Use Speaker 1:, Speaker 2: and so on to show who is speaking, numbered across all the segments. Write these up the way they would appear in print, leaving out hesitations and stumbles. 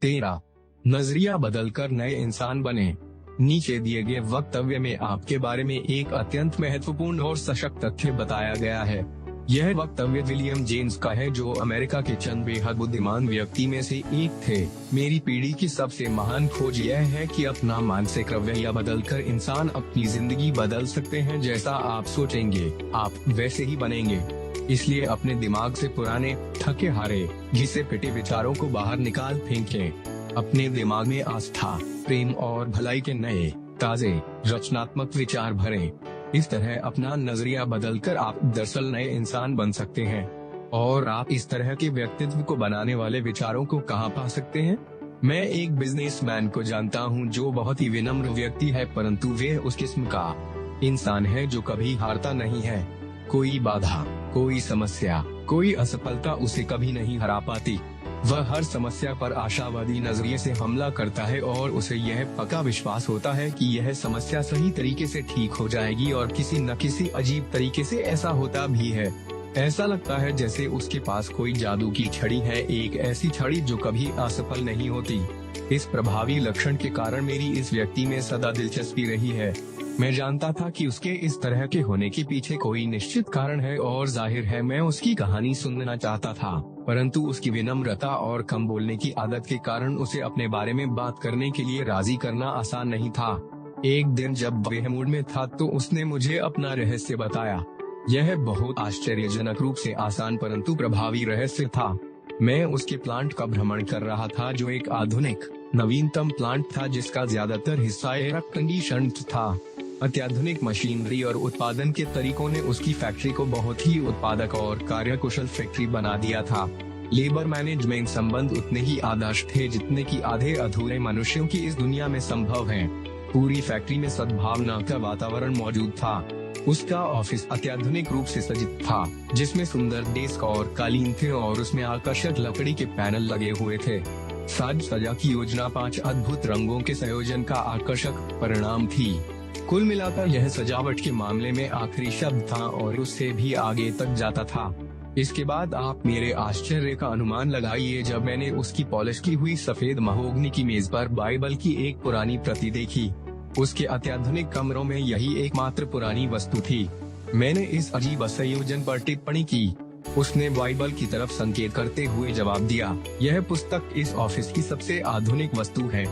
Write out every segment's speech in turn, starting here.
Speaker 1: 13. नजरिया बदलकर नए इंसान बने। नीचे दिए गए वक्तव्य में आपके बारे में एक अत्यंत महत्वपूर्ण और सशक्त तथ्य बताया गया है। यह वक्तव्य विलियम जेम्स का है, जो अमेरिका के चंद बेहद बुद्धिमान व्यक्ति में से एक थे। मेरी पीढ़ी की सबसे महान खोज यह है कि अपना मानसिक रवैया बदलकर इंसान अपनी जिंदगी बदल सकते हैं। जैसा आप सोचेंगे, आप वैसे ही बनेंगे। इसलिए अपने दिमाग से पुराने, थके हारे, घिसे पिटे विचारों को बाहर निकाल फेंकें। अपने दिमाग में आस्था, प्रेम और भलाई के नए, ताजे, रचनात्मक विचार भरें। इस तरह अपना नजरिया बदलकर आप दरअसल नए इंसान बन सकते हैं। और आप इस तरह के व्यक्तित्व को बनाने वाले विचारों को कहाँ पा सकते हैं? मैं एक बिजनेसमैन को जानता हूँ जो बहुत ही विनम्र व्यक्ति है, परंतु वे उस किस्म का इंसान है जो कभी हारता नहीं है। कोई बाधा, कोई समस्या, कोई असफलता उसे कभी नहीं हरा पाती। वह हर समस्या पर आशावादी नजरिए से हमला करता है और उसे यह पक्का विश्वास होता है कि यह समस्या सही तरीके से ठीक हो जाएगी, और किसी न किसी अजीब तरीके से ऐसा होता भी है। ऐसा लगता है जैसे उसके पास कोई जादू की छड़ी है, एक ऐसी छड़ी जो कभी असफल नहीं होती। इस प्रभावी लक्षण के कारण मेरी इस व्यक्ति में सदा दिलचस्पी रही है। मैं जानता था कि उसके इस तरह के होने के पीछे कोई निश्चित कारण है, और जाहिर है मैं उसकी कहानी सुनना चाहता था। परंतु उसकी विनम्रता और कम बोलने की आदत के कारण उसे अपने बारे में बात करने के लिए राजी करना आसान नहीं था। एक दिन जब वह मूड में था तो उसने मुझे अपना रहस्य बताया। यह बहुत आश्चर्यजनक रूप से आसान परंतु प्रभावी रहस्य था। मैं उसके प्लांट का भ्रमण कर रहा था, जो एक आधुनिक, नवीनतम प्लांट था जिसका ज्यादातर हिस्सा एयर कंडीशन्ड था। अत्याधुनिक मशीनरी और उत्पादन के तरीकों ने उसकी फैक्ट्री को बहुत ही उत्पादक और कार्यकुशल फैक्ट्री बना दिया था। लेबर मैनेजमेंट संबंध उतने ही आदर्श थे जितने कि आधे अधूरे मनुष्यों की इस दुनिया में संभव हैं। पूरी फैक्ट्री में सद्भावना का वातावरण मौजूद था। उसका ऑफिस अत्याधुनिक रूप से सज्जित था, जिसमें सुंदर डेस्क और कालीन थे और उसमें आकर्षक लकड़ी के पैनल लगे हुए थे। साज सज्जा की योजना 5 अद्भुत रंगों के संयोजन का आकर्षक परिणाम थी। कुल मिलाकर यह सजावट के मामले में आखिरी शब्द था और उससे भी आगे तक जाता था। इसके बाद आप मेरे आश्चर्य का अनुमान लगाइए जब मैंने उसकी पॉलिश की हुई सफेद महोगनी की मेज पर बाइबल की एक पुरानी प्रति देखी। उसके अत्याधुनिक कमरों में यही एकमात्र पुरानी वस्तु थी। मैंने इस अजीब संयोजन पर टिप्पणी की। उसने बाइबल की तरफ संकेत करते हुए जवाब दिया, यह पुस्तक इस ऑफिस की सबसे आधुनिक वस्तु है।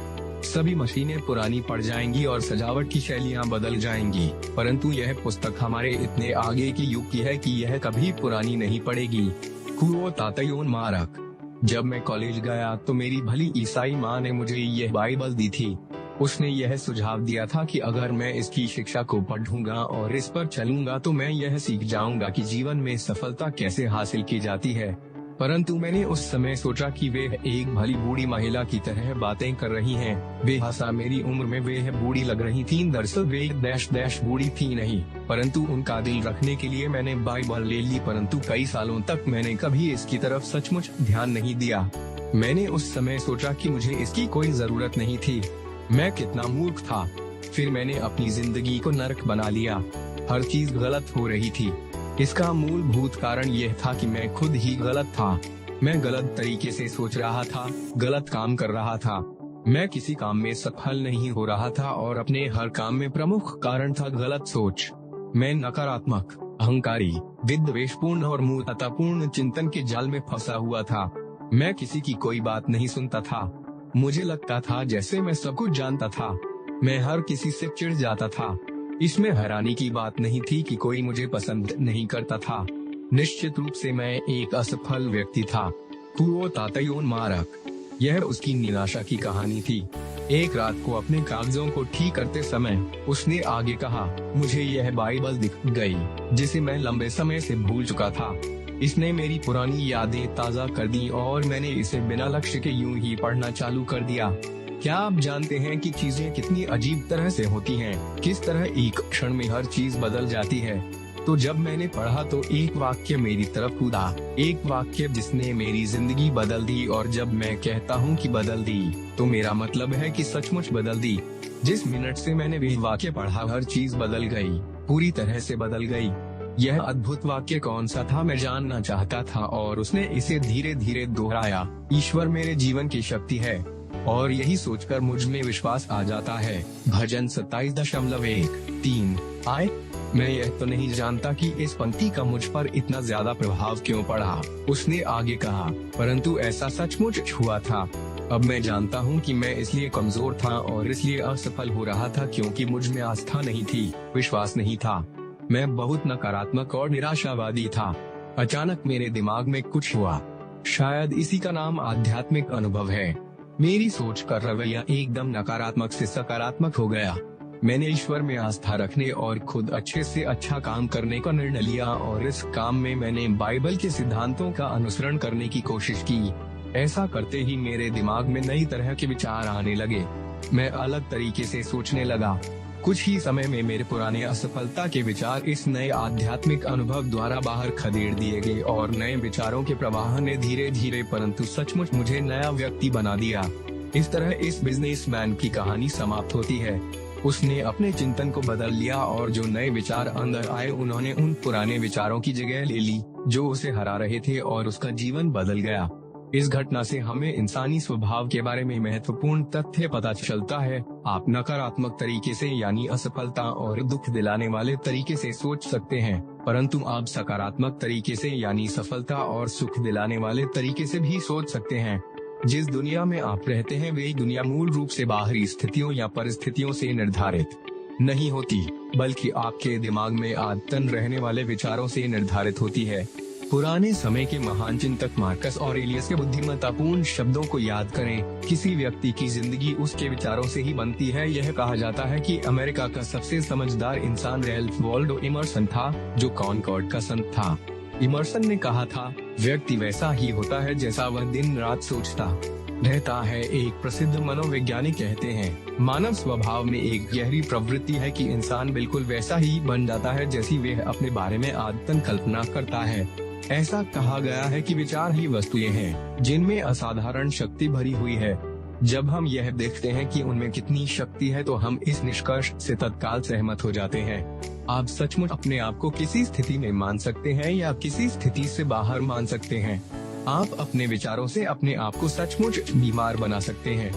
Speaker 1: सभी मशीनें पुरानी पड़ जाएंगी और सजावट की शैलियाँ बदल जाएंगी, परंतु यह पुस्तक हमारे इतने आगे की युग की है कि यह कभी पुरानी नहीं पड़ेगी। कुओ तातयोन मारक। जब मैं कॉलेज गया तो मेरी भली ईसाई माँ ने मुझे यह बाइबल दी थी। उसने यह सुझाव दिया था कि अगर मैं इसकी शिक्षा को पढ़ूंगा और इस पर चलूंगा तो मैं यह सीख जाऊंगा कि जीवन में सफलता कैसे हासिल की जाती है। परंतु मैंने उस समय सोचा कि वे एक भली बूढ़ी महिला की तरह बातें कर रही हैं। बेहसा मेरी उम्र में वे बूढ़ी लग रही थीं। दरअसल वे डैश बूढ़ी थी नहीं, परंतु उनका दिल रखने के लिए मैंने बाइबल ले ली, परंतु कई सालों तक मैंने कभी इसकी तरफ सचमुच ध्यान नहीं दिया। मैंने उस समय सोचा कि मुझे इसकी कोई जरूरत नहीं थी। मैं कितना मूर्ख था। फिर मैंने अपनी जिंदगी को नरक बना लिया। हर चीज गलत हो रही थी। इसका मूलभूत कारण यह था कि मैं खुद ही गलत था। मैं गलत तरीके से सोच रहा था, गलत काम कर रहा था। मैं किसी काम में सफल नहीं हो रहा था और अपने हर काम में प्रमुख कारण था गलत सोच। मैं नकारात्मक, अहंकारी, विद्वेषपूर्ण और मूर्खतापूर्ण चिंतन के जाल में फंसा हुआ था। मैं किसी की कोई बात नहीं सुनता था। मुझे लगता था जैसे मैं सब कुछ जानता था। मैं हर किसी से चिढ़ जाता था। इसमें हैरानी की बात नहीं थी कि कोई मुझे पसंद नहीं करता था। निश्चित रूप से मैं एक असफल व्यक्ति था। कुओ तातयोन मारक। यह उसकी निराशा की कहानी थी। एक रात को अपने कागजों को ठीक करते समय उसने आगे कहा, मुझे यह बाइबल दिख गई जिसे मैं लंबे समय से भूल चुका था। इसने मेरी पुरानी यादें ताज़ा कर दी और मैंने इसे बिना लक्ष्य के यूं ही पढ़ना चालू कर दिया। क्या आप जानते हैं कि चीजें कितनी अजीब तरह से होती हैं? किस तरह एक क्षण में हर चीज बदल जाती है। तो जब मैंने पढ़ा तो एक वाक्य मेरी तरफ कूदा, एक वाक्य जिसने मेरी जिंदगी बदल दी। और जब मैं कहता हूँ कि बदल दी, तो मेरा मतलब है कि सचमुच बदल दी। जिस मिनट से मैंने वह वाक्य पढ़ा हर चीज बदल गई, पूरी तरह से बदल गई। यह अद्भुत वाक्य कौन सा था मैं जानना चाहता था और उसने इसे धीरे धीरे दोहराया, ईश्वर मेरे जीवन की शक्ति है। और यही सोचकर मुझ में विश्वास आ जाता है। भजन 27.1-3 आए। मैं यह तो नहीं जानता कि इस पंक्ति का मुझ पर इतना ज्यादा प्रभाव क्यों पड़ा। उसने आगे कहा, परंतु ऐसा सचमुच हुआ था। अब मैं जानता हूँ कि मैं इसलिए कमजोर था और इसलिए असफल हो रहा था क्योंकि मुझ में आस्था नहीं थी, विश्वास नहीं था। मैं बहुत नकारात्मक और निराशावादी था। अचानक मेरे दिमाग में कुछ हुआ, शायद इसी का नाम आध्यात्मिक अनुभव है। मेरी सोच का रवैया एकदम नकारात्मक से सकारात्मक हो गया। मैंने ईश्वर में आस्था रखने और खुद अच्छे से अच्छा काम करने का निर्णय लिया और इस काम में मैंने बाइबल के सिद्धांतों का अनुसरण करने की कोशिश की। ऐसा करते ही मेरे दिमाग में नई तरह के विचार आने लगे। मैं अलग तरीके से सोचने लगा। कुछ ही समय में मेरे पुराने असफलता के विचार इस नए आध्यात्मिक अनुभव द्वारा बाहर खदेड़ दिए गए और नए विचारों के प्रवाह ने धीरे धीरे परंतु सचमुच मुझे नया व्यक्ति बना दिया। इस तरह इस बिजनेसमैन की कहानी समाप्त होती है। उसने अपने चिंतन को बदल लिया और जो नए विचार अंदर आए उन्होंने उन पुराने विचारों की जगह ले ली जो उसे हरा रहे थे और उसका जीवन बदल गया। इस घटना से हमें इंसानी स्वभाव के बारे में महत्वपूर्ण तथ्य पता चलता है। आप नकारात्मक तरीके से यानी असफलता और दुख दिलाने वाले तरीके से सोच सकते हैं, परंतु आप सकारात्मक तरीके से यानी सफलता और सुख दिलाने वाले तरीके से भी सोच सकते हैं। जिस दुनिया में आप रहते हैं वही दुनिया मूल रूप से बाहरी स्थितियों या परिस्थितियों से निर्धारित नहीं होती, बल्कि आपके दिमाग में आदतन रहने वाले विचारों से निर्धारित होती है। पुराने समय के महान चिंतक मार्कस ऑरेलियस के बुद्धिमत्तापूर्ण शब्दों को याद करें, किसी व्यक्ति की जिंदगी उसके विचारों से ही बनती है। यह कहा जाता है कि अमेरिका का सबसे समझदार इंसान रैल्फ वॉल्डो इमर्सन था, जो कॉनकॉर्ड का संत था। इमर्सन ने कहा था, व्यक्ति वैसा ही होता है जैसा वह दिन रात सोचता रहता है। एक प्रसिद्ध मनोवैज्ञानिक कहते हैं, मानव स्वभाव में एक गहरी प्रवृत्ति है कि इंसान बिल्कुल वैसा ही बन जाता है जैसी वह अपने बारे में आदतन कल्पना करता है। ऐसा कहा गया है कि विचार ही वस्तुएं हैं जिनमें असाधारण शक्ति भरी हुई है। जब हम यह देखते हैं कि उनमें कितनी शक्ति है तो हम इस निष्कर्ष से तत्काल सहमत हो जाते हैं। आप सचमुच अपने आप को किसी स्थिति में मान सकते हैं या किसी स्थिति से बाहर मान सकते हैं। आप अपने विचारों से अपने आप को सचमुच बीमार बना सकते हैं।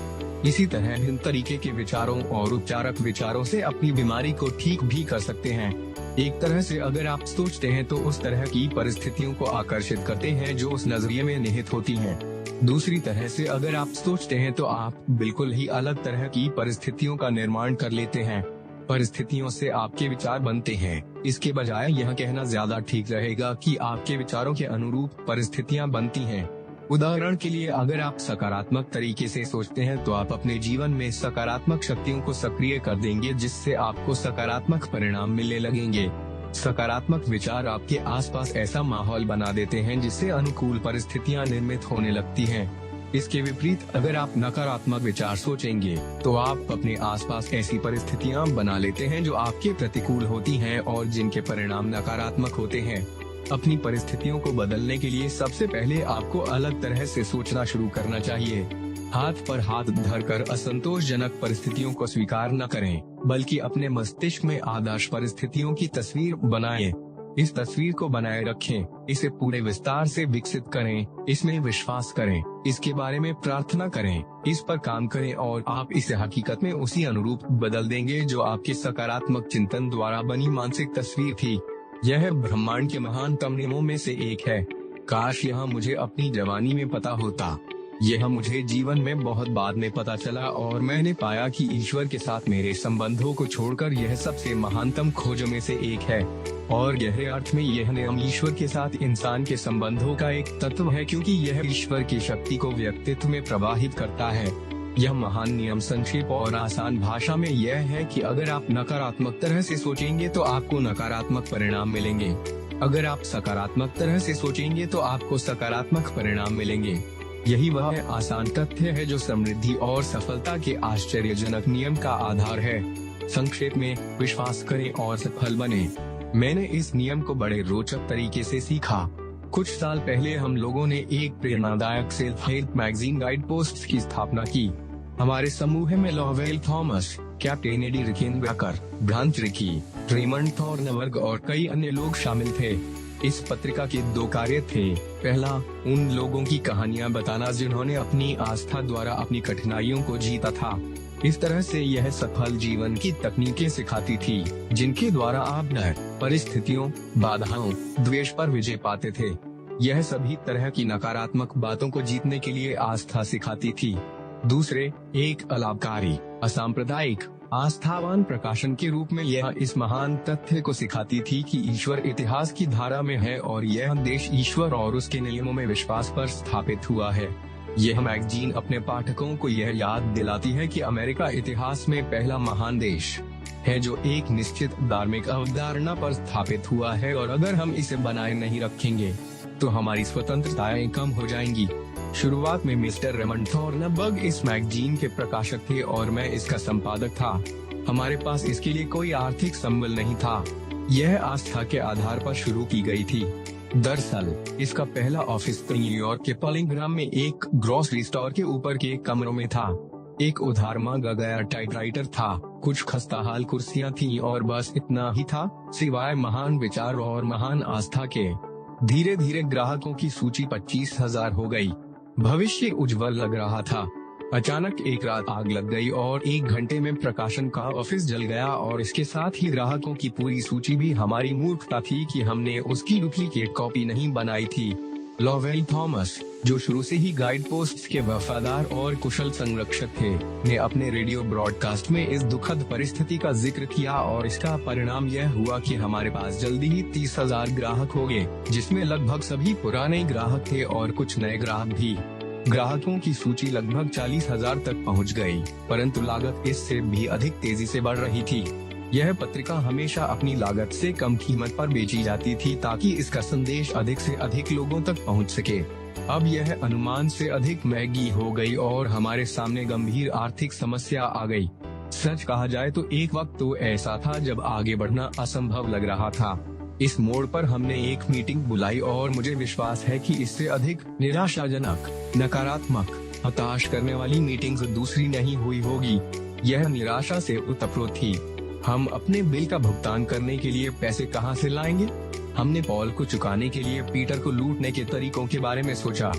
Speaker 1: इसी तरह भिन्न तरीके के विचारों और उपचारक विचारों से अपनी बीमारी को ठीक भी कर सकते हैं। एक तरह से अगर आप सोचते हैं तो उस तरह की परिस्थितियों को आकर्षित करते हैं जो उस नजरिए में निहित होती हैं। दूसरी तरह से अगर आप सोचते हैं तो आप बिल्कुल ही अलग तरह की परिस्थितियों का निर्माण कर लेते हैं। परिस्थितियों से आपके विचार बनते हैं। इसके बजाय यह कहना ज्यादा ठीक रहेगा कि आपके विचारों के अनुरूप परिस्थितियां बनती हैं। उदाहरण के लिए अगर आप सकारात्मक तरीके से सोचते हैं तो आप अपने जीवन में सकारात्मक शक्तियों को सक्रिय कर देंगे, जिससे आपको सकारात्मक परिणाम मिलने लगेंगे। सकारात्मक विचार आपके आसपास ऐसा माहौल बना देते हैं जिससे अनुकूल परिस्थितियां निर्मित होने लगती हैं। इसके विपरीत अगर आप नकारात्मक विचार सोचेंगे तो आप अपने आसपास ऐसी परिस्थितियां बना लेते हैं जो आपके प्रतिकूल होती हैं और जिनके परिणाम नकारात्मक होते हैं। अपनी परिस्थितियों को बदलने के लिए सबसे पहले आपको अलग तरह से सोचना शुरू करना चाहिए। हाथ पर हाथ धरकर असंतोषजनक परिस्थितियों को स्वीकार न करें, बल्कि अपने मस्तिष्क में आदर्श परिस्थितियों की तस्वीर बनाएं। इस तस्वीर को बनाए रखें, इसे पूरे विस्तार से विकसित करें, इसमें विश्वास करें, इसके बारे में प्रार्थना करें, इस पर काम करें और आप इसे हकीकत में उसी अनुरूप बदल देंगे जो आपके सकारात्मक चिंतन द्वारा बनी मानसिक तस्वीर थी। यह ब्रह्मांड के महानतम नियमों में से एक है। काश यह मुझे अपनी जवानी में पता होता। यह मुझे जीवन में बहुत बाद में पता चला और मैंने पाया कि ईश्वर के साथ मेरे संबंधों को छोड़कर यह सबसे महानतम खोजों में से एक है। और गहरे अर्थ में यह नियम ईश्वर के साथ इंसान के संबंधों का एक तत्व है, क्योंकि यह ईश्वर की शक्ति को व्यक्तित्व में प्रवाहित करता है। यह महान नियम संक्षेप और आसान भाषा में यह है कि अगर आप नकारात्मक तरह से सोचेंगे तो आपको नकारात्मक परिणाम मिलेंगे। अगर आप सकारात्मक तरह से सोचेंगे तो आपको सकारात्मक परिणाम मिलेंगे। यही वह आसान तथ्य है जो समृद्धि और सफलता के आश्चर्यजनक नियम का आधार है। संक्षेप में, विश्वास करें और सफल बने। मैंने इस नियम को बड़े रोचक तरीके से सीखा। कुछ साल पहले हम लोगों ने एक प्रेरणादायक self help magazine guide post की स्थापना की। हमारे समूह में Lowell Thomas, captain Eddie Rickenbacker, Branch Rickey, Raymond Thornburg और कई अन्य लोग शामिल थे। इस पत्रिका के 2 कार्य थे। पहला, उन लोगों की कहानियां बताना जिन्होंने अपनी आस्था द्वारा अपनी कठिनाइयों को जीता था। इस तरह से यह सफल जीवन की तकनीकें सिखाती थी, जिनके द्वारा आप डर, परिस्थितियों, बाधाओं, द्वेष पर विजय पाते थे। यह सभी तरह की नकारात्मक बातों को जीतने के लिए आस्था सिखाती थी। दूसरे, एक अलाभकारी, असांप्रदायिक, आस्थावान प्रकाशन के रूप में यह इस महान तथ्य को सिखाती थी कि ईश्वर इतिहास की धारा में है और यह देश ईश्वर और उसके नियमों में विश्वास पर स्थापित हुआ है। यह मैगजीन अपने पाठकों को यह याद दिलाती है कि अमेरिका इतिहास में पहला महान देश है जो एक निश्चित धार्मिक अवधारणा पर स्थापित हुआ है, और अगर हम इसे बनाए नहीं रखेंगे तो हमारी स्वतंत्रताएं कम हो जाएंगी। शुरुआत में मिस्टर रेमंड थॉर्नबर्ग इस मैगजीन के प्रकाशक थे और मैं इसका संपादक था। हमारे पास इसके लिए कोई आर्थिक संबल नहीं था। यह आस्था के आधार पर शुरू की गई थी। दरअसल इसका पहला ऑफिस तो न्यूयॉर्क के पलिंग्राम में एक ग्रोसरी स्टोर के ऊपर के कमरों में था। एक उधार मांगा गया टाइपराइटर था, कुछ खस्ताहाल कुर्सियां थीं और बस इतना ही था, सिवाय महान विचार और महान आस्था के। धीरे धीरे ग्राहकों की सूची 25,000 हो गई। भविष्य उज्जवल लग रहा था। अचानक एक रात आग लग गई और 1 घंटे में प्रकाशन का ऑफिस जल गया, और इसके साथ ही ग्राहकों की पूरी सूची भी। हमारी मूर्खता थी कि हमने उसकी डुप्लीकेट कॉपी नहीं बनाई थी। लॉवेल थॉमस, जो शुरू से ही गाइड पोस्ट के वफादार और कुशल संरक्षक थे, ने अपने रेडियो ब्रॉडकास्ट में इस दुखद परिस्थिति का जिक्र किया, और इसका परिणाम यह हुआ कि हमारे पास जल्दी ही 30,000 ग्राहक हो गए, जिसमें लगभग सभी पुराने ग्राहक थे और कुछ नए ग्राहक भी। ग्राहकों की सूची लगभग 40,000 तक पहुंच गई, परंतु लागत इससे भी अधिक तेजी से बढ़ रही थी। यह पत्रिका हमेशा अपनी लागत से कम कीमत पर बेची जाती थी ताकि इसका संदेश अधिक से अधिक लोगों तक पहुंच सके। अब यह अनुमान से अधिक महंगी हो गई और हमारे सामने गंभीर आर्थिक समस्या आ गई। सच कहा जाए तो एक वक्त तो ऐसा था जब आगे बढ़ना असंभव लग रहा था। इस मोड़ पर हमने एक मीटिंग बुलाई और मुझे विश्वास है कि इससे अधिक निराशाजनक, नकारात्मक, हताश करने वाली मीटिंग दूसरी नहीं हुई होगी। यह निराशा से ओतप्रोत थी। हम अपने बिल का भुगतान करने के लिए पैसे कहां से लाएंगे? हमने पॉल को चुकाने के लिए पीटर को लूटने के तरीकों के बारे में सोचा।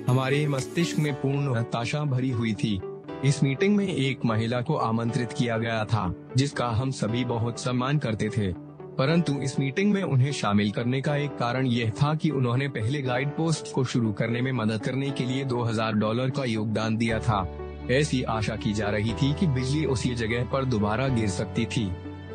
Speaker 1: हमारे मस्तिष्क में पूर्ण हताशा भरी हुई थी। इस मीटिंग में एक महिला को आमंत्रित किया गया था, जिसका हम सभी बहुत सम्मान करते थे, परंतु इस मीटिंग में उन्हें शामिल करने का एक कारण यह था कि उन्होंने पहले गाइड पोस्ट को शुरू करने में मदद करने के लिए $2,000 का योगदान दिया था। ऐसी आशा की जा रही थी कि बिजली उसी जगह पर दोबारा गिर सकती थी,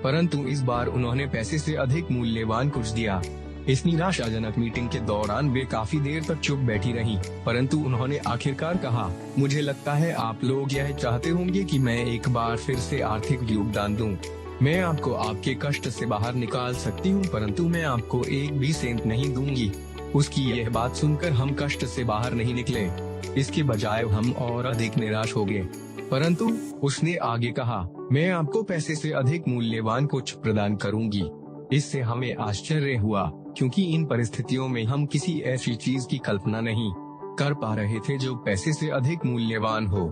Speaker 1: परंतु इस बार उन्होंने पैसे से अधिक मूल्यवान कुछ दिया। इस निराशाजनक मीटिंग के दौरान वे काफी देर तक चुप बैठी रहीं, परंतु उन्होंने आखिरकार कहा, मुझे लगता है आप लोग यह चाहते होंगे कि मैं एक बार फिर से आर्थिक योगदान दूं। मैं आपको आपके कष्ट से बाहर निकाल सकती हूं, परंतु मैं आपको एक भी सेंट नहीं दूंगी। उसकी यह बात सुनकर हम कष्ट से बाहर नहीं निकले, इसके बजाय हम और अधिक निराश हो गए। परंतु उसने आगे कहा, मैं आपको पैसे से अधिक मूल्यवान कुछ प्रदान करूंगी। इससे हमें आश्चर्य हुआ, क्योंकि इन परिस्थितियों में हम किसी ऐसी चीज की कल्पना नहीं कर पा रहे थे जो पैसे से अधिक मूल्यवान हो।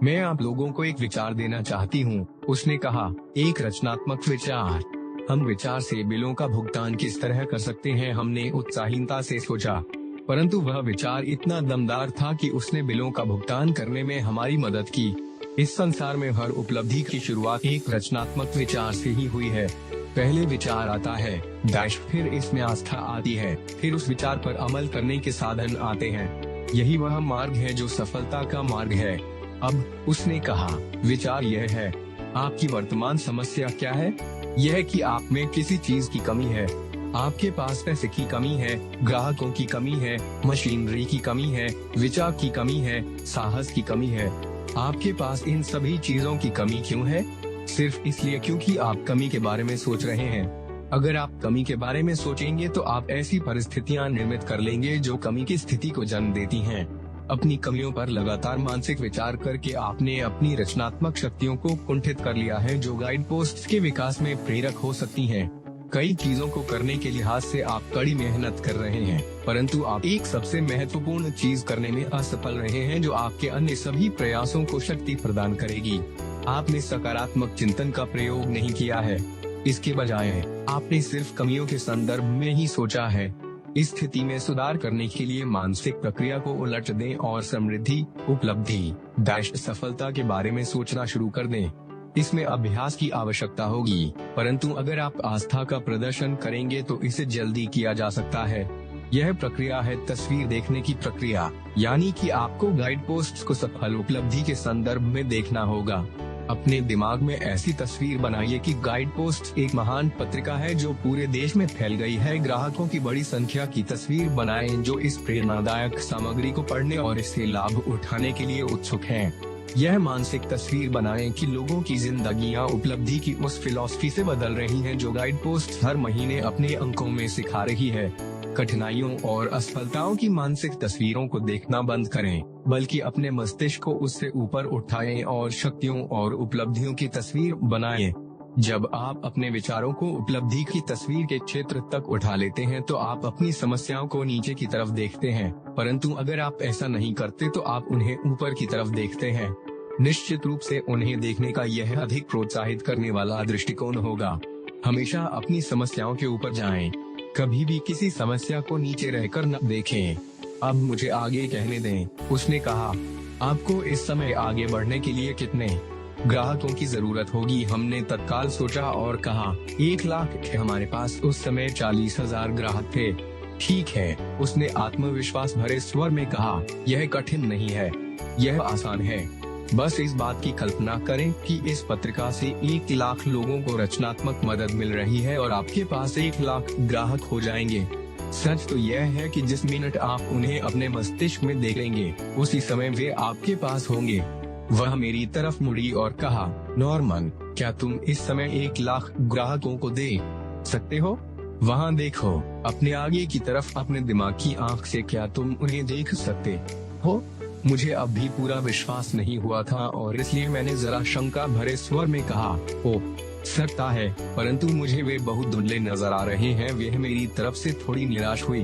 Speaker 1: मैं आप लोगों को एक विचार देना चाहती हूँ, उसने कहा, एक रचनात्मक विचार। हम विचार से बिलों का भुगतान किस तरह कर सकते हैं, हमने उत्साहीनता से सोचा, परंतु वह विचार इतना दमदार था कि उसने बिलों का भुगतान करने में हमारी मदद की। इस संसार में हर उपलब्धि की शुरुआत एक रचनात्मक विचार से ही हुई है। पहले विचार आता है, फिर इसमें आस्था आती है, फिर उस विचार पर अमल करने के साधन आते हैं। यही वह मार्ग है जो सफलता का मार्ग है। अब उसने कहा, विचार यह है, आपकी वर्तमान समस्या क्या है? यह कि आप में किसी चीज की कमी है। आपके पास पैसे की कमी है, ग्राहकों की कमी है, मशीनरी की कमी है, विचार की कमी है, साहस की कमी है। आपके पास इन सभी चीजों की कमी क्यों है? सिर्फ इसलिए क्योंकि आप कमी के बारे में सोच रहे हैं। अगर आप कमी के बारे में सोचेंगे तो आप ऐसी परिस्थितियां निर्मित कर लेंगे जो कमी की स्थिति को जन्म देती हैं। अपनी कमियों पर लगातार मानसिक विचार करके आपने अपनी रचनात्मक शक्तियों को कुंठित कर लिया है, जो गाइड पोस्ट के विकास में प्रेरक हो सकती हैं। कई चीजों को करने के लिहाज से आप कड़ी मेहनत कर रहे हैं, परंतु आप एक सबसे महत्वपूर्ण चीज करने में असफल रहे हैं, जो आपके अन्य सभी प्रयासों को शक्ति प्रदान करेगी। आपने सकारात्मक चिंतन का प्रयोग नहीं किया है। इसके बजाय आपने सिर्फ कमियों के संदर्भ में ही सोचा है। इस स्थिति में सुधार करने के लिए मानसिक प्रक्रिया को उलट दें और समृद्धि, उपलब्धि, सफलता के बारे में सोचना शुरू कर दें। इसमें अभ्यास की आवश्यकता होगी, परंतु अगर आप आस्था का प्रदर्शन करेंगे तो इसे जल्दी किया जा सकता है। यह प्रक्रिया है तस्वीर देखने की प्रक्रिया, यानी कि आपको गाइड पोस्ट को सफल उपलब्धि के संदर्भ में देखना होगा। अपने दिमाग में ऐसी तस्वीर बनाइए कि गाइड पोस्ट एक महान पत्रिका है जो पूरे देश में फैल गई है। ग्राहकों की बड़ी संख्या की तस्वीर बनाएं जो इस प्रेरणादायक सामग्री को पढ़ने और इससे लाभ उठाने के लिए उत्सुक हैं। यह मानसिक तस्वीर बनाएं कि लोगों की जिंदगियां उपलब्धि की उस फिलॉसफी से बदल रही हैं जो गाइड पोस्ट हर महीने अपने अंकों में सिखा रही है। कठिनाइयों और असफलताओं की मानसिक तस्वीरों को देखना बंद करें, बल्कि अपने मस्तिष्क को उससे ऊपर उठाएं और शक्तियों और उपलब्धियों की तस्वीर बनाएं। जब आप अपने विचारों को उपलब्धि की तस्वीर के क्षेत्र तक उठा लेते हैं तो आप अपनी समस्याओं को नीचे की तरफ देखते हैं, परंतु अगर आप ऐसा नहीं करते तो आप उन्हें ऊपर की तरफ देखते हैं। निश्चित रूप से उन्हें देखने का यह अधिक प्रोत्साहित करने वाला दृष्टिकोण होगा। हमेशा अपनी समस्याओं के ऊपर जाएं, कभी भी किसी समस्या को नीचे रहकर न देखें। अब मुझे आगे कहने दें, उसने कहा। आपको इस समय आगे बढ़ने के लिए कितने ग्राहकों की जरूरत होगी? हमने तत्काल सोचा और कहा 1 लाख। हमारे पास उस समय 40,000 ग्राहक थे। ठीक है, उसने आत्मविश्वास भरे स्वर में कहा, यह कठिन नहीं है, यह आसान है। बस इस बात की कल्पना करें कि इस पत्रिका से 1 लाख लोगों को रचनात्मक मदद मिल रही है और आपके पास 1 लाख ग्राहक हो जाएंगे। सच तो यह है कि जिस मिनट आप उन्हें अपने मस्तिष्क में देखेंगे, उसी समय वे आपके पास होंगे। वह मेरी तरफ मुड़ी और कहा, नॉर्मन, क्या तुम इस समय 1 लाख ग्राहकों को दे सकते हो? वहाँ देखो, अपने आगे की तरफ अपने दिमाग की आँख से, क्या तुम उन्हें देख सकते हो? मुझे अब भी पूरा विश्वास नहीं हुआ था और इसलिए मैंने जरा शंका भरे स्वर में कहा, ओ सकता है, परंतु मुझे वे बहुत धुंधले नजर आ रहे हैं। वह मेरी तरफ से थोड़ी निराश हुई।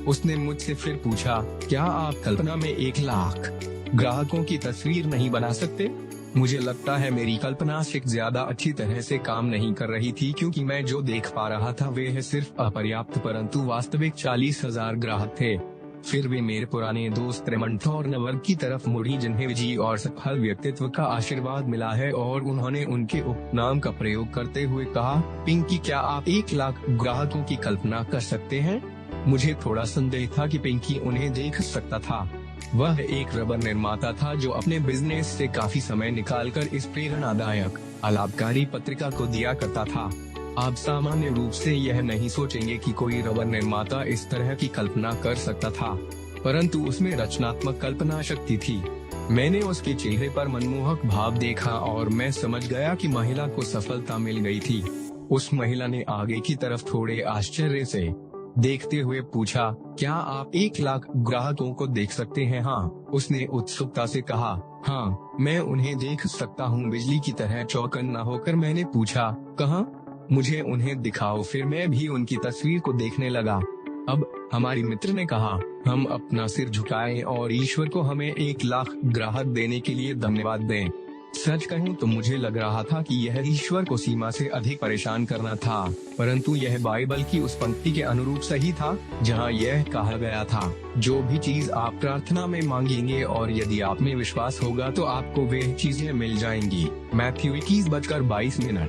Speaker 1: उसने मुझसे फिर पूछा, क्या आप कल्पना में 1 लाख ग्राहकों की तस्वीर नहीं बना सकते? मुझे लगता है मेरी कल्पना से ज्यादा अच्छी तरह से काम नहीं कर रही थी, क्योंकि मैं जो देख पा रहा था वे सिर्फ अपर्याप्त परंतु वास्तविक 40,000 ग्राहक थे। फिर वे मेरे पुराने दोस्त रेमंड थॉर्नवर्थ की तरफ मुड़ी, जिन्हें विजयी और सफल व्यक्तित्व का आशीर्वाद मिला है, और उन्होंने उनके उपनाम का प्रयोग करते हुए कहा, पिंकी, क्या आप 1 लाख ग्राहकों की कल्पना कर सकते हैं? मुझे थोड़ा संदेह था कि पिंकी उन्हें देख सकता था। वह एक रबर निर्माता था जो अपने बिजनेस से काफी समय निकालकर इस प्रेरणादायक अलाभकारी पत्रिका को दिया करता था। आप सामान्य रूप से यह नहीं सोचेंगे कि कोई रबर निर्माता इस तरह की कल्पना कर सकता था, परंतु उसमें रचनात्मक कल्पना शक्ति थी। मैंने उसके चेहरे पर मनमोहक भाव देखा और मैं समझ गया कि महिला को सफलता मिल गई थी। उस महिला ने आगे की तरफ थोड़े आश्चर्य से देखते हुए पूछा, क्या आप 1 लाख ग्राहकों को देख सकते हैं? हाँ, उसने उत्सुकता से कहा। हाँ, मैं उन्हें देख सकता हूँ। बिजली की तरह चौकन्ना होकर मैंने पूछा, कहाँ? मुझे उन्हें दिखाओ। फिर मैं भी उनकी तस्वीर को देखने लगा। अब हमारी मित्र ने कहा, हम अपना सिर झुकाएं और ईश्वर को हमें 1 लाख ग्राहक देने के लिए धन्यवाद दें। सच कहूं तो मुझे लग रहा था कि यह ईश्वर को सीमा से अधिक परेशान करना था, परंतु यह बाइबल की उस पंक्ति के अनुरूप सही था, जहां यह कहा गया था, जो भी चीज आप प्रार्थना में मांगेंगे और यदि आप में विश्वास होगा तो आपको वे चीजें मिल जाएंगी। मैथ्यू 21:22।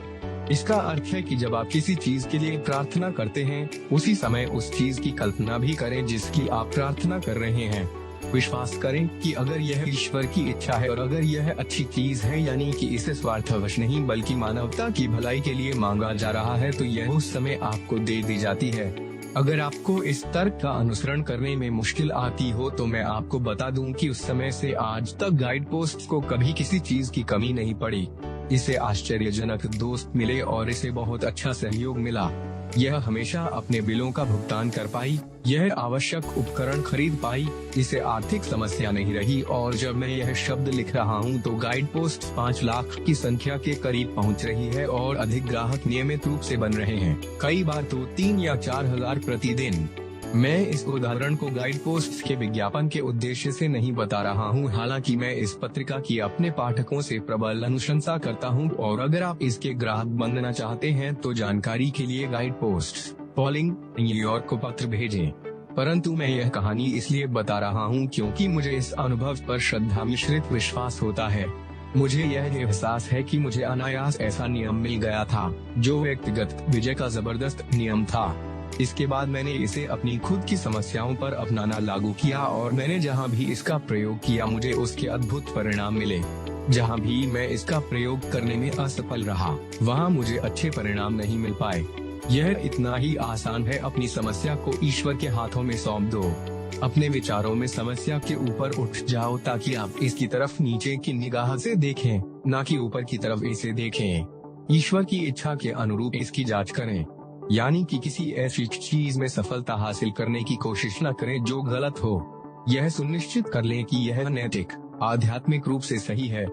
Speaker 1: इसका अर्थ है कि जब आप किसी चीज के लिए प्रार्थना करते हैं, उसी समय उस चीज की कल्पना भी करें जिसकी आप प्रार्थना कर रहे हैं। विश्वास करें कि अगर यह ईश्वर की इच्छा है और अगर यह अच्छी चीज है, यानी कि इसे स्वार्थवश नहीं बल्कि मानवता की भलाई के लिए मांगा जा रहा है, तो यह उस समय आपको दे दी जाती है। अगर आपको इस तर्क का अनुसरण करने में मुश्किल आती हो तो मैं आपको बता दूं कि उस समय से आज तक गाइड पोस्ट को कभी किसी चीज की कमी नहीं पड़ी। इसे आश्चर्यजनक दोस्त मिले और इसे बहुत अच्छा सहयोग मिला। यह हमेशा अपने बिलों का भुगतान कर पाई, यह आवश्यक उपकरण खरीद पाई, इसे आर्थिक समस्या नहीं रही, और जब मैं यह शब्द लिख रहा हूँ तो गाइड पोस्ट 5 लाख की संख्या के करीब पहुँच रही है और अधिक ग्राहक नियमित रूप से बन रहे हैं, कई बार तो 3 या 4 हजार प्रतिदिन। मैं इस उदाहरण को गाइड पोस्ट के विज्ञापन के उद्देश्य से नहीं बता रहा हूँ, हालांकि मैं इस पत्रिका की अपने पाठकों से प्रबल अनुशंसा करता हूँ, और अगर आप इसके ग्राहक बनना चाहते हैं तो जानकारी के लिए गाइड पोस्ट, पॉलिंग, न्यूयॉर्क को पत्र भेजें। परंतु मैं यह कहानी इसलिए बता रहा हूँ क्योंकि मुझे इस अनुभव पर श्रद्धा मिश्रित विश्वास होता है। मुझे यह एहसास है कि मुझे अनायास ऐसा नियम मिल गया था जो व्यक्तिगत विजय का जबरदस्त नियम था। इसके बाद मैंने इसे अपनी खुद की समस्याओं पर अपनाना लागू किया और मैंने जहाँ भी इसका प्रयोग किया मुझे उसके अद्भुत परिणाम मिले। जहाँ भी मैं इसका प्रयोग करने में असफल रहा वहाँ मुझे अच्छे परिणाम नहीं मिल पाए। यह इतना ही आसान है, अपनी समस्या को ईश्वर के हाथों में सौंप दो। अपने विचारों में समस्या के ऊपर उठ जाओ ताकि आप इसकी तरफ नीचे की निगाह से देखें, न कि ऊपर की तरफ इसे देखें। ईश्वर की इच्छा के अनुरूप इसकी जांच करें, यानी कि किसी ऐसी चीज में सफलता हासिल करने की कोशिश न करें जो गलत हो। यह सुनिश्चित कर लें कि यह नैतिक आध्यात्मिक रूप से सही है।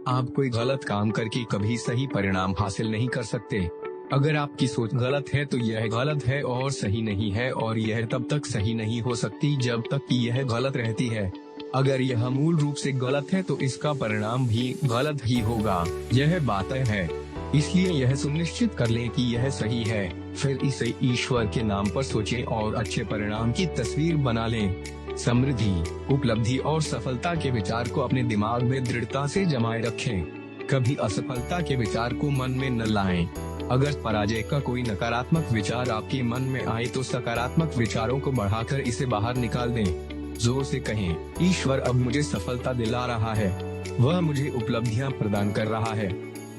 Speaker 1: आप कोई गलत काम करके कभी सही परिणाम हासिल नहीं कर सकते। अगर आपकी सोच गलत है तो यह गलत है और सही नहीं है, और यह तब तक सही नहीं हो सकती जब तक कि यह गलत रहती है। अगर यह मूल रूप से गलत है तो इसका परिणाम भी गलत ही होगा। यह बात है। इसलिए यह सुनिश्चित कर लें कि यह सही है, फिर इसे ईश्वर के नाम पर सोचें और अच्छे परिणाम की तस्वीर बना लें। समृद्धि, उपलब्धि और सफलता के विचार को अपने दिमाग में दृढ़ता से जमाए रखें। कभी असफलता के विचार को मन में न लाएं। अगर पराजय का कोई नकारात्मक विचार आपके मन में आए तो सकारात्मक विचारों को बढ़ाकर इसे बाहर निकाल दें। जोर से कहें, ईश्वर अब मुझे सफलता दिला रहा है, वह मुझे उपलब्धियां प्रदान कर रहा है।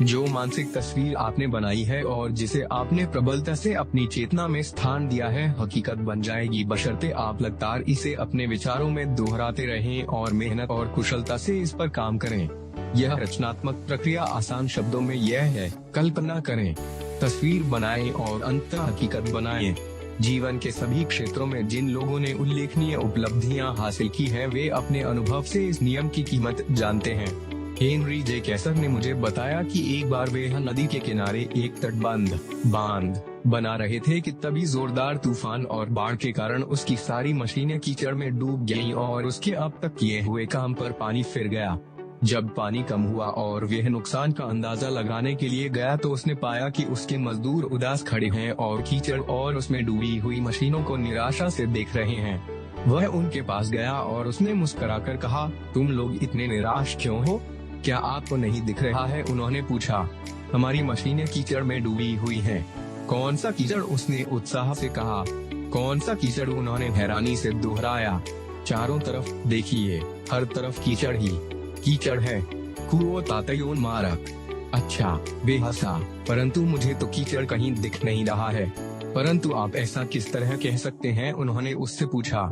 Speaker 1: जो मानसिक तस्वीर आपने बनाई है और जिसे आपने प्रबलता से अपनी चेतना में स्थान दिया है हकीकत बन जाएगी, बशर्ते आप लगातार इसे अपने विचारों में दोहराते रहें और मेहनत और कुशलता से इस पर काम करें। यह रचनात्मक प्रक्रिया आसान शब्दों में यह है, कल्पना करें, तस्वीर बनाएं और अंततः हकीकत बनाएं। जीवन के सभी क्षेत्रों में जिन लोगों ने उल्लेखनीय उपलब्धियां हासिल की हैं, वे अपने अनुभव से इस नियम की कीमत जानते हैं। हेनरी जे कैसर ने मुझे बताया कि एक बार वे नदी के किनारे एक तटबंध बांध बना रहे थे कि तभी जोरदार तूफान और बाढ़ के कारण उसकी सारी मशीनें कीचड़ में डूब गईं और उसके अब तक किए हुए काम पर पानी फिर गया। जब पानी कम हुआ और वह नुकसान का अंदाजा लगाने के लिए गया तो उसने पाया कि उसके मजदूर उदास खड़े हैं और कीचड़ और उसमें डूबी हुई मशीनों को निराशा से देख रहे हैं। वह उनके पास गया और उसने मुस्कुराकर कहा, तुम लोग इतने निराश क्यों हो? क्या आपको नहीं दिख रहा है? उन्होंने पूछा। हमारी मशीनें कीचड़ में डूबी हुई हैं। कौन सा कीचड़? उसने उत्साह से कहा। कौन सा कीचड़? उन्होंने हैरानी से दोहराया। चारों तरफ देखिए, हर तरफ कीचड़ ही कीचड़ है। कुओ तातयोन मारक। अच्छा, वे हंसा, परंतु मुझे तो कीचड़ कहीं दिख नहीं रहा है। परंतु आप ऐसा किस तरह कह सकते हैं? उन्होंने उससे पूछा।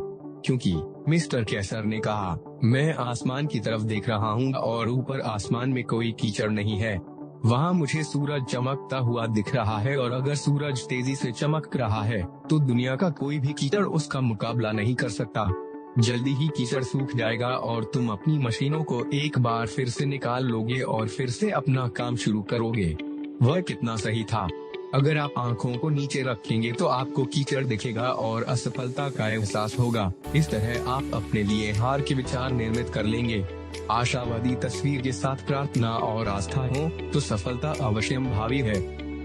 Speaker 1: क्योंकि मिस्टर कैसर ने कहा, मैं आसमान की तरफ देख रहा हूँ और ऊपर आसमान में कोई कीचड़ नहीं है। वहाँ मुझे सूरज चमकता हुआ दिख रहा है और अगर सूरज तेजी से चमक रहा है तो दुनिया का कोई भी कीचड़ उसका मुकाबला नहीं कर सकता। जल्दी ही कीचड़ सूख जाएगा और तुम अपनी मशीनों को एक बार फिर से निकाल लोगे और फिर से अपना काम शुरू करोगे। वह कितना सही था। अगर आप आंखों को नीचे रखेंगे तो आपको कीचड़ दिखेगा और असफलता का एहसास होगा। इस तरह आप अपने लिए हार के विचार निर्मित कर लेंगे। आशावादी तस्वीर के साथ प्रार्थना और आस्था हो तो सफलता अवश्य भावी है।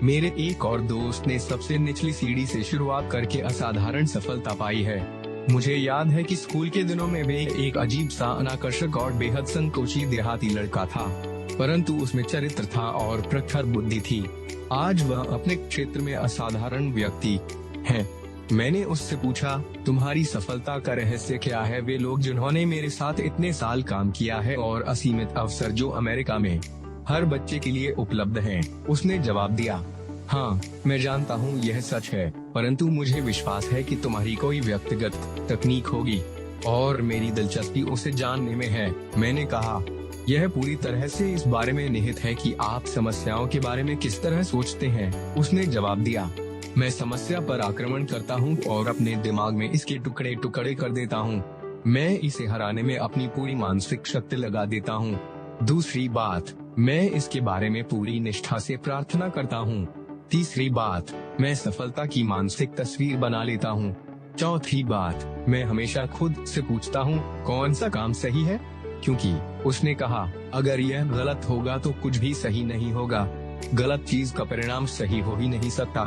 Speaker 1: मेरे एक और दोस्त ने सबसे निचली सीढ़ी से शुरुआत करके असाधारण सफलता पाई है। मुझे याद है कि स्कूल के दिनों में वे एक अजीब सा अनाकर्षक और बेहद संकोची देहाती लड़का था, परंतु उसमें चरित्र था और प्रखर बुद्धि थी। आज वह अपने क्षेत्र में असाधारण व्यक्ति है। मैंने उससे पूछा, तुम्हारी सफलता का रहस्य क्या है? वे लोग जिन्होंने मेरे साथ इतने साल काम किया है और असीमित अवसर जो अमेरिका में हर बच्चे के लिए उपलब्ध हैं। उसने जवाब दिया, हाँ, मैं जानता हूँ यह सच है, परंतु मुझे विश्वास है कि तुम्हारी कोई व्यक्तिगत तकनीक होगी और मेरी दिलचस्पी उसे जानने में है। मैंने कहा, यह पूरी तरह से इस बारे में निहित है कि आप समस्याओं के बारे में किस तरह सोचते हैं। उसने जवाब दिया, मैं समस्या पर आक्रमण करता हूँ और अपने दिमाग में इसके टुकड़े टुकड़े कर देता हूँ। मैं इसे हराने में अपनी पूरी मानसिक शक्ति लगा देता हूँ। दूसरी बात, मैं इसके बारे में पूरी निष्ठा से प्रार्थना करता हूँ। तीसरी बात, मैं सफलता की मानसिक तस्वीर बना लेता हूँ। चौथी बात, मैं हमेशा खुद से पूछता हूँ, कौन सा काम सही है? क्योंकि उसने कहा, अगर यह गलत होगा तो कुछ भी सही नहीं होगा। गलत चीज का परिणाम सही हो ही नहीं सकता।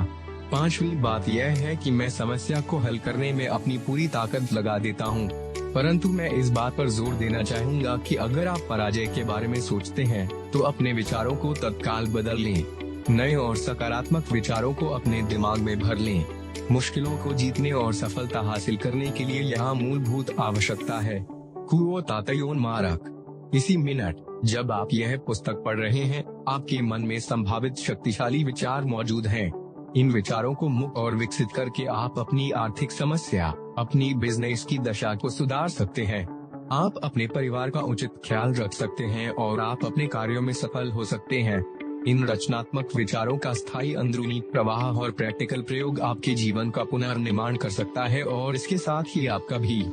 Speaker 1: 5वीं बात यह है कि मैं समस्या को हल करने में अपनी पूरी ताकत लगा देता हूँ, परंतु मैं इस बात पर जोर देना चाहूँगा कि अगर आप पराजय के बारे में सोचते हैं तो अपने विचारों को तत्काल बदल लें। नए और सकारात्मक विचारों को अपने दिमाग में भर लें। मुश्किलों को जीतने और सफलता हासिल करने के लिए यहाँ मूलभूत आवश्यकता है। कुओ तातयोन मारक। इसी मिनट जब आप यह पुस्तक पढ़ रहे हैं, आपके मन में संभावित शक्तिशाली विचार मौजूद हैं। इन विचारों को मुक्त और विकसित करके आप अपनी आर्थिक समस्या, अपनी बिजनेस की दशा को सुधार सकते हैं। आप अपने परिवार का उचित ख्याल रख सकते हैं और आप अपने कार्यों में सफल हो सकते हैं। इन रचनात्मक विचारों का स्थायी अंदरूनी प्रवाह और प्रैक्टिकल प्रयोग आपके जीवन का पुनर्निर्माण कर सकता है। और इसके साथ ही आपका भी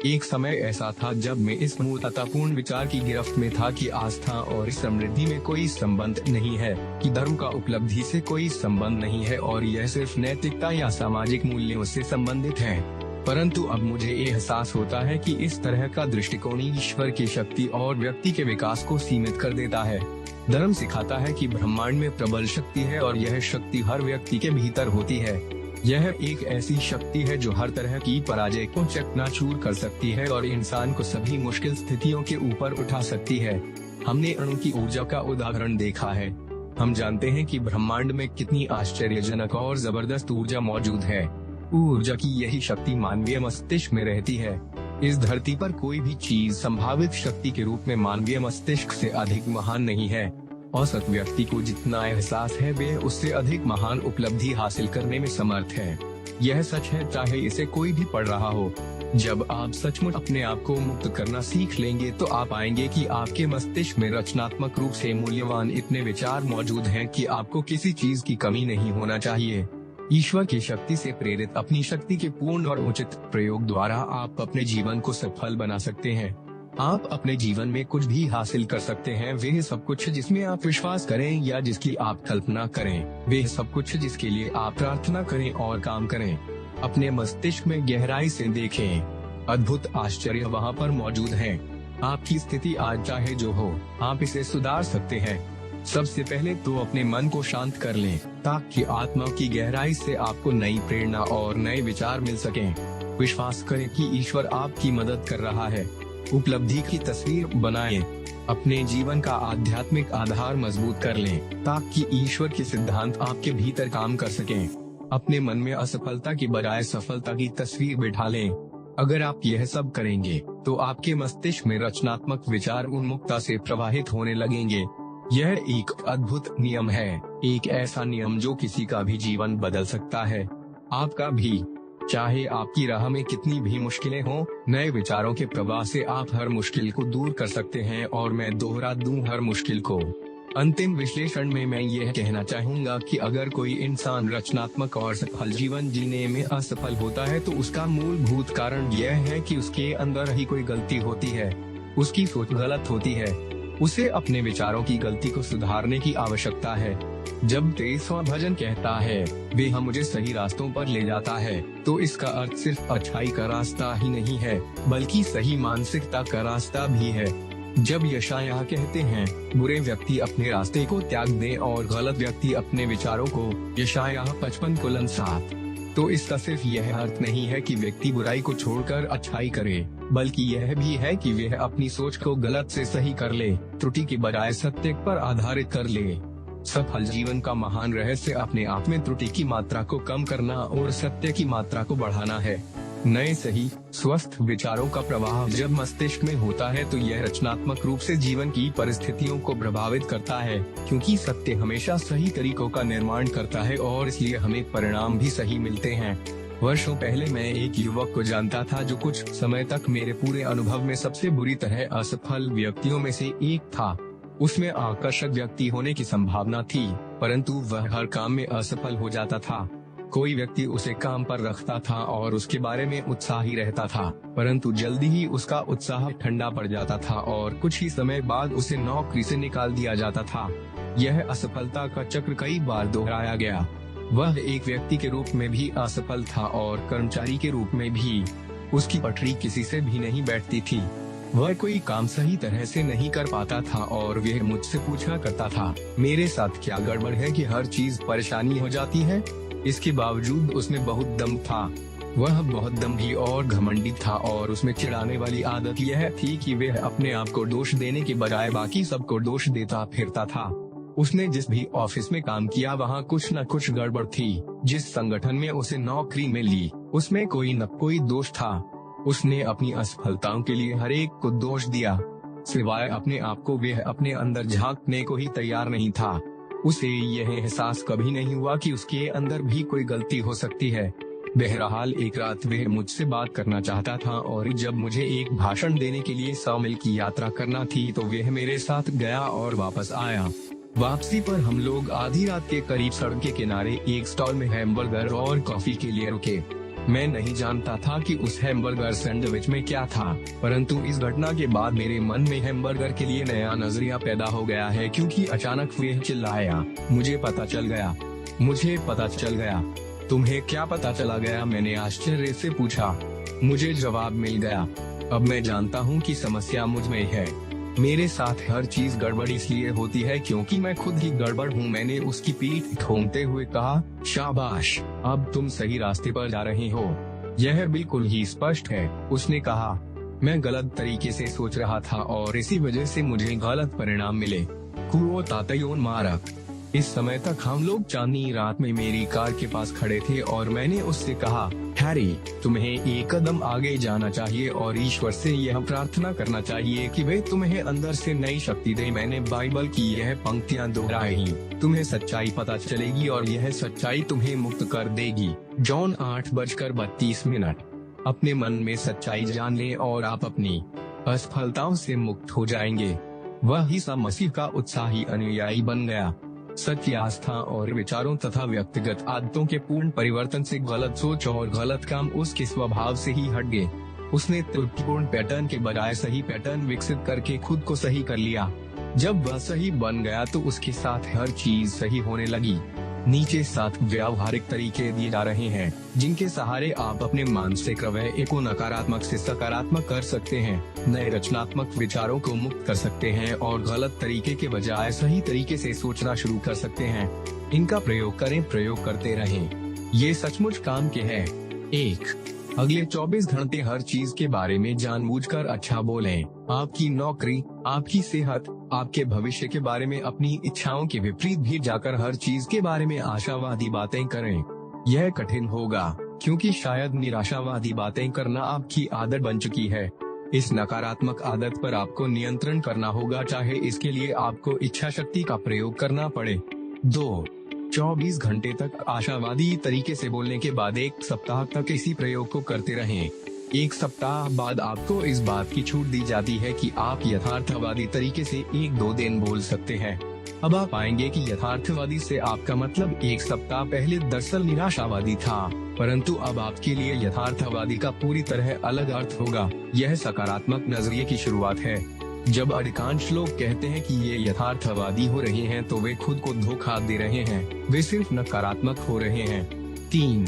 Speaker 1: एक समय ऐसा था जब मैं इस मूर्खतापूर्ण विचार की गिरफ्त में था कि आस्था और समृद्धि में कोई संबंध नहीं है, कि धर्म का उपलब्धि से कोई संबंध नहीं है और यह सिर्फ नैतिकता या सामाजिक मूल्यों से संबंधित है। परंतु अब मुझे एहसास होता है कि इस तरह का दृष्टिकोण ईश्वर की शक्ति और व्यक्ति के विकास को सीमित कर देता है। धर्म सिखाता है कि ब्रह्मांड में प्रबल शक्ति है और यह शक्ति हर व्यक्ति के भीतर होती है। यह एक ऐसी शक्ति है जो हर तरह की पराजय को चकनाचूर कर सकती है और इंसान को सभी मुश्किल स्थितियों के ऊपर उठा सकती है। हमने अणु की ऊर्जा का उदाहरण देखा है। हम जानते हैं कि ब्रह्मांड में कितनी आश्चर्यजनक और जबरदस्त ऊर्जा मौजूद है। ऊर्जा की यही शक्ति मानवीय मस्तिष्क में रहती है। इस धरती पर कोई भी चीज संभावित शक्ति के रूप में मानवीय मस्तिष्क से अधिक महान नहीं है। औसत व्यक्ति को जितना एहसास है वे उससे अधिक महान उपलब्धि हासिल करने में समर्थ है। यह सच है चाहे इसे कोई भी पढ़ रहा हो। जब आप सचमुच अपने आप को मुक्त करना सीख लेंगे तो आप पाएंगे कि आपके मस्तिष्क में रचनात्मक रूप से मूल्यवान इतने विचार मौजूद हैं कि आपको किसी चीज की कमी नहीं होना चाहिए। ईश्वर की शक्ति से प्रेरित अपनी शक्ति के पूर्ण और उचित प्रयोग द्वारा आप अपने जीवन को सफल बना सकते हैं। आप अपने जीवन में कुछ भी हासिल कर सकते हैं। वे सब कुछ जिसमें आप विश्वास करें या जिसकी आप कल्पना करें, वे सब कुछ जिसके लिए आप प्रार्थना करें और काम करें। अपने मस्तिष्क में गहराई से देखें। अद्भुत आश्चर्य वहाँ पर मौजूद है। आपकी स्थिति आज चाहे जो हो, आप इसे सुधार सकते हैं। सबसे पहले तो अपने मन को शांत कर लें ताकि आत्मा की गहराई से आपको नई प्रेरणा और नए विचार मिल सकें। विश्वास करें कि ईश्वर आपकी मदद कर रहा है। उपलब्धि की तस्वीर बनाएं। अपने जीवन का आध्यात्मिक आधार मजबूत कर लें ताकि ईश्वर के सिद्धांत आपके भीतर काम कर सकें। अपने मन में असफलता की बजाय सफलता की तस्वीर बिठा लें। अगर आप यह सब करेंगे तो आपके मस्तिष्क में रचनात्मक विचार उन्मुखता से प्रवाहित होने लगेंगे। यह एक अद्भुत नियम है, एक ऐसा नियम जो किसी का भी जीवन बदल सकता है, आपका भी। चाहे आपकी राह में कितनी भी मुश्किलें हों, नए विचारों के प्रवाह से आप हर मुश्किल को दूर कर सकते हैं। और मैं दोहरा दूं, हर मुश्किल को। अंतिम विश्लेषण में मैं यह कहना चाहूँगा कि अगर कोई इंसान रचनात्मक और सफल जीवन जीने में असफल होता है तो उसका मूलभूत कारण यह है कि उसके अंदर ही कोई गलती होती है। उसकी सोच गलत होती है। उसे अपने विचारों की गलती को सुधारने की आवश्यकता है। जब 23वां भजन कहता है, वे हम मुझे सही रास्तों पर ले जाता है, तो इसका अर्थ सिर्फ अच्छाई का रास्ता ही नहीं है, बल्कि सही मानसिकता का रास्ता भी है। जब यशायाह कहते हैं, बुरे व्यक्ति अपने रास्ते को त्याग दें और गलत व्यक्ति अपने विचारों को, यशायाह 55:7, तो इसका सिर्फ यह अर्थ नहीं है कि व्यक्ति बुराई को छोड़कर अच्छाई करे, बल्कि यह भी है कि वह अपनी सोच को गलत से सही कर ले, त्रुटि की बजाय सत्य पर आधारित कर ले। सफल जीवन का महान रहस्य अपने आप में त्रुटि की मात्रा को कम करना और सत्य की मात्रा को बढ़ाना है। नए सही स्वस्थ विचारों का प्रवाह जब मस्तिष्क में होता है तो यह रचनात्मक रूप से जीवन की परिस्थितियों को प्रभावित करता है, क्योंकि सत्य हमेशा सही तरीकों का निर्माण करता है और इसलिए हमें परिणाम भी सही मिलते हैं। वर्षों पहले मैं एक युवक को जानता था जो कुछ समय तक मेरे पूरे अनुभव में सबसे बुरी तरह असफल व्यक्तियों में से एक था। उसमें आकर्षक व्यक्ति होने की संभावना थी, परंतु वह हर काम में असफल हो जाता था। कोई व्यक्ति उसे काम पर रखता था और उसके बारे में उत्साही रहता था, परंतु जल्दी ही उसका उत्साह ठंडा पड़ जाता था और कुछ ही समय बाद उसे नौकरी से निकाल दिया जाता था। यह असफलता का चक्र कई बार दोहराया गया। वह एक व्यक्ति के रूप में भी असफल था और कर्मचारी के रूप में भी। उसकी पटरी किसी से भी नहीं बैठती थी। वह कोई काम सही तरह से नहीं कर पाता था और वह मुझसे पूछा करता था, मेरे साथ क्या गड़बड़ है कि हर चीज परेशानी हो जाती है। इसके बावजूद उसमें बहुत दम था। वह बहुत दम्भी और घमंडी था और उसमें चिढ़ाने वाली आदत यह थी कि वह अपने आप को दोष देने के बजाय बाकी सबको दोष देता फिरता था। उसने जिस भी ऑफिस में काम किया वहाँ कुछ न कुछ गड़बड़ थी। जिस संगठन में उसे नौकरी में ली उसमें कोई न कोई दोष था। उसने अपनी असफलताओं के लिए हर एक को दोष दिया, सिवाय अपने आप को वह अपने अंदर झांकने को ही तैयार नहीं था। उसे यह एहसास कभी नहीं हुआ कि उसके अंदर भी कोई गलती हो सकती है। बहरहाल एक रात वह मुझसे बात करना चाहता था और जब मुझे एक भाषण देने के लिए 100 मील की यात्रा करना थी तो वह मेरे साथ गया और वापस आया। वापसी पर हम लोग आधी रात के करीब सड़क के किनारे एक स्टॉल में हैमबर्गर और कॉफी के लिए रुके। मैं नहीं जानता था कि उस हैमबर्गर सैंडविच में क्या था, परंतु इस घटना के बाद मेरे मन में हैमबर्गर के लिए नया नजरिया पैदा हो गया है, क्योंकि अचानक वह चिल्लाया, मुझे पता चल गया। तुम्हें क्या पता चला गया? मैंने आश्चर्य से पूछा। मुझे जवाब मिल गया। अब मैं जानता हूँ कि समस्या मुझ में है। मेरे साथ हर चीज गड़बड़ इसलिए होती है क्योंकि मैं खुद ही गड़बड़ हूँ। मैंने उसकी पीठ ठोंकते हुए कहा, शाबाश, अब तुम सही रास्ते पर जा रहे हो। यह बिल्कुल ही स्पष्ट है। उसने कहा, मैं गलत तरीके से सोच रहा था और इसी वजह से मुझे गलत परिणाम मिले। कुओ तातयोन मारक। इस समय तक हम लोग चांदनी रात में मेरी कार के पास खड़े थे और मैंने उससे कहा, हैरी, तुम्हें एक कदम आगे जाना चाहिए और ईश्वर से यह प्रार्थना करना चाहिए कि वे तुम्हें अंदर से नई शक्ति दे। मैंने बाइबल की यह पंक्तियां दोहराई, तुम्हें सच्चाई पता चलेगी और यह सच्चाई तुम्हें मुक्त कर देगी। जॉन 8:32। अपने मन में सच्चाई जान ले और आप अपनी असफलताओं से मुक्त हो जाएंगे। वह ईसा मसीह का उत्साही अनुयायी बन गया। सच्ची आस्था और विचारों तथा व्यक्तिगत आदतों के पूर्ण परिवर्तन से गलत सोच और गलत काम उसके स्वभाव से ही हट गए। उसने त्रुटिपूर्ण पैटर्न के बजाय सही पैटर्न विकसित करके खुद को सही कर लिया। जब वह सही बन गया तो उसके साथ हर चीज सही होने लगी। नीचे 7 व्यावहारिक तरीके दिए जा रहे हैं जिनके सहारे आप अपने मानसिक रवैये को नकारात्मक से सकारात्मक कर सकते हैं, नए रचनात्मक विचारों को मुक्त कर सकते हैं और गलत तरीके के बजाय सही तरीके से सोचना शुरू कर सकते हैं। इनका प्रयोग करें, प्रयोग करते रहें। ये सचमुच काम के हैं। 1. अगले 24 घंटे हर चीज के बारे में जानबूझकर अच्छा बोलें। आपकी नौकरी, आपकी सेहत, आपके भविष्य के बारे में अपनी इच्छाओं के विपरीत भी जाकर हर चीज के बारे में आशावादी बातें करें। यह कठिन होगा क्योंकि शायद निराशावादी बातें करना आपकी आदत बन चुकी है। इस नकारात्मक आदत पर आपको नियंत्रण करना होगा, चाहे इसके लिए आपको इच्छा शक्ति का प्रयोग करना पड़े। 2. 24 घंटे तक आशावादी तरीके से बोलने के बाद 1 सप्ताह तक इसी प्रयोग को करते रहें। 1 सप्ताह बाद आपको इस बात की छूट दी जाती है कि आप यथार्थवादी तरीके से 1-2 दिन बोल सकते हैं। अब आप पाएंगे कि यथार्थवादी से आपका मतलब 1 सप्ताह पहले दरअसल निराशावादी था, परंतु अब आपके लिए यथार्थवादी का पूरी तरह अलग अर्थ होगा। यह सकारात्मक नजरिए की शुरुआत है। जब अधिकांश लोग कहते हैं कि ये यथार्थवादी हो रहे हैं तो वे खुद को धोखा दे रहे हैं, वे सिर्फ नकारात्मक हो रहे हैं। 3.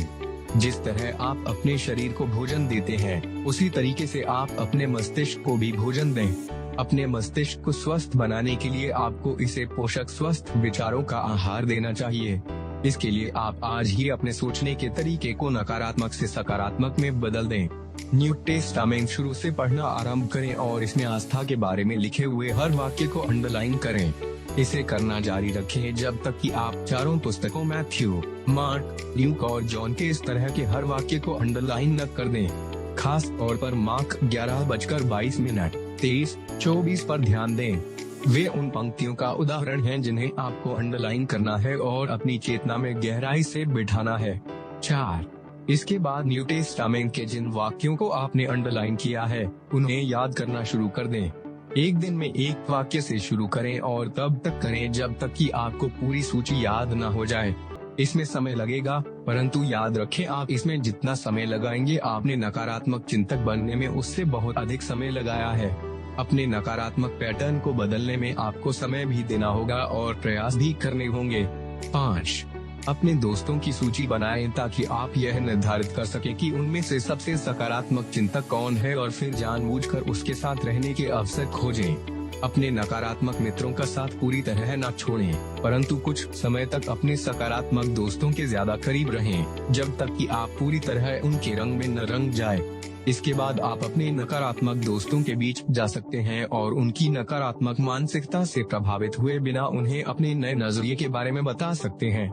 Speaker 1: जिस तरह आप अपने शरीर को भोजन देते हैं उसी तरीके से आप अपने मस्तिष्क को भी भोजन दें। अपने मस्तिष्क को स्वस्थ बनाने के लिए आपको इसे पोषक स्वस्थ विचारों का आहार देना चाहिए। इसके लिए आप आज ही अपने सोचने के तरीके को नकारात्मक से सकारात्मक में बदल दें। न्यू टेस्टामेंट शुरू से पढ़ना आरंभ करें और इसमें आस्था के बारे में लिखे हुए हर वाक्य को अंडरलाइन करें। इसे करना जारी रखें जब तक कि आप चारों पुस्तकों मैथ्यू, मार्क, ल्यूक और जॉन के इस तरह के हर वाक्य को अंडरलाइन न कर दें। खास तौर पर मार्क 11:22, 23-24 पर ध्यान दें। वे उन पंक्तियों का उदाहरण हैं जिन्हें आपको अंडरलाइन करना है और अपनी चेतना में गहराई से बिठाना है। 4. इसके बाद न्यू टेस्टामेंट के जिन वाक्यों को आपने अंडरलाइन किया है उन्हें याद करना शुरू कर दें। एक दिन में एक वाक्य से शुरू करें और तब तक करें जब तक कि आपको पूरी सूची याद न हो जाए। इसमें समय लगेगा, परंतु याद रखें, आप इसमें जितना समय लगाएंगे आपने नकारात्मक चिंतक बनने में उससे बहुत अधिक समय लगाया है। अपने नकारात्मक पैटर्न को बदलने में आपको समय भी देना होगा और प्रयास भी करने होंगे। 5. अपने दोस्तों की सूची बनाएं ताकि आप यह निर्धारित कर सकें कि उनमें से सबसे सकारात्मक चिंतक कौन है और फिर जानबूझकर उसके साथ रहने के अवसर खोजें। अपने नकारात्मक मित्रों का साथ पूरी तरह न छोड़ें, परंतु कुछ समय तक अपने सकारात्मक दोस्तों के ज्यादा करीब रहें, जब तक कि आप पूरी तरह उनके रंग में न रंग जाए। इसके बाद आप अपने नकारात्मक दोस्तों के बीच जा सकते हैं और उनकी नकारात्मक मानसिकता से प्रभावित हुए बिना उन्हें अपने नए नजरिए के बारे में बता सकते हैं।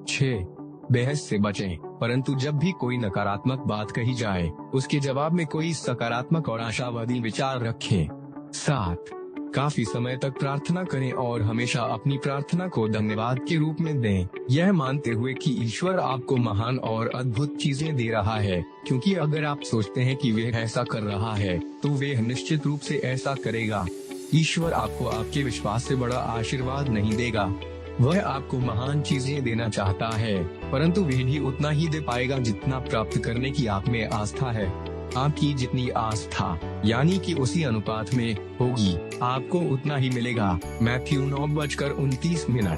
Speaker 1: 6. बहस से बचें, परंतु जब भी कोई नकारात्मक बात कही जाए, उसके जवाब में कोई सकारात्मक और आशावादी विचार रखें। 7. काफी समय तक प्रार्थना करें और हमेशा अपनी प्रार्थना को धन्यवाद के रूप में दें, यह मानते हुए कि ईश्वर आपको महान और अद्भुत चीजें दे रहा है, क्योंकि अगर आप सोचते हैं कि वह ऐसा कर रहा है, तो वह निश्चित रूप से ऐसा करेगा। ईश्वर आपको आपके विश्वास से बड़ा आशीर्वाद नहीं देगा। वह आपको महान चीजें देना चाहता है, परंतु वह भी उतना ही दे पाएगा जितना प्राप्त करने की आप में आस्था है। आपकी जितनी आस्था यानी कि उसी अनुपात में होगी, आपको उतना ही मिलेगा। मैथ्यू 9:29।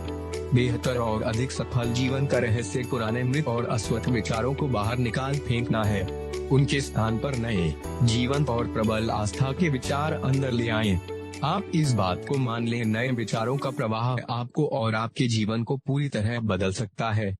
Speaker 1: बेहतर और अधिक सफल जीवन का रहस्य पुराने मृत और अस्वस्थ विचारों को बाहर निकाल फेंकना है। उनके स्थान पर नए, जीवंत और प्रबल आस्था के विचार अंदर ले आएं। आप इस बात को मान लें, नए विचारों का प्रवाह आपको और आपके जीवन को पूरी तरह बदल सकता है।